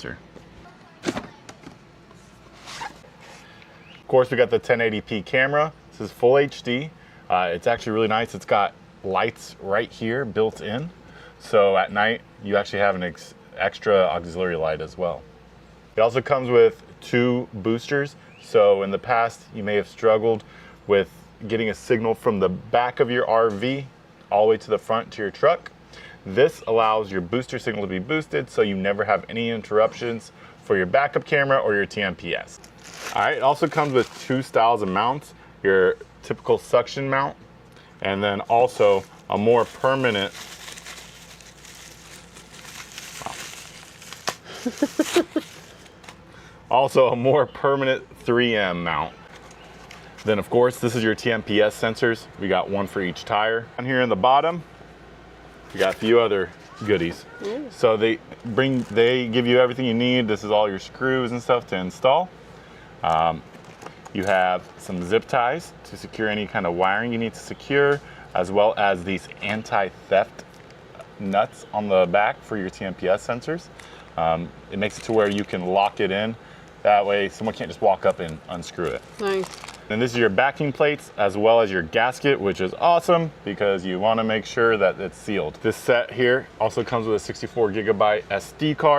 Of course, we got the 1080p camera. This is full HD. It's actually really nice. It's got lights right here built in. So at night, you actually have an extra auxiliary light as well. It also comes with 2 boosters. So in the past, you may have struggled with getting a signal from the back of your RV all the way to the front to your truck. This allows your booster signal to be boosted so you never have any interruptions for your backup camera or your TPMS. All right, it also comes with 2 styles of mounts, your typical suction mount, and then also a more permanent, also a more permanent 3M mount. Then of course, this is your TPMS sensors. We got one for each tire. Down here in the bottom, we got a few other goodies. So they give you everything you need. This is all your screws and stuff to install. You have some zip ties to secure any kind of wiring you need to secure, as well as these anti-theft nuts on the back for your TPMS sensors. It makes it to where you can lock it in. That way someone can't just walk up and unscrew it. Nice. And this is your backing plates as well as your gasket, which is awesome because you want to make sure that it's sealed. This set here also comes with a 64 gigabyte SD card.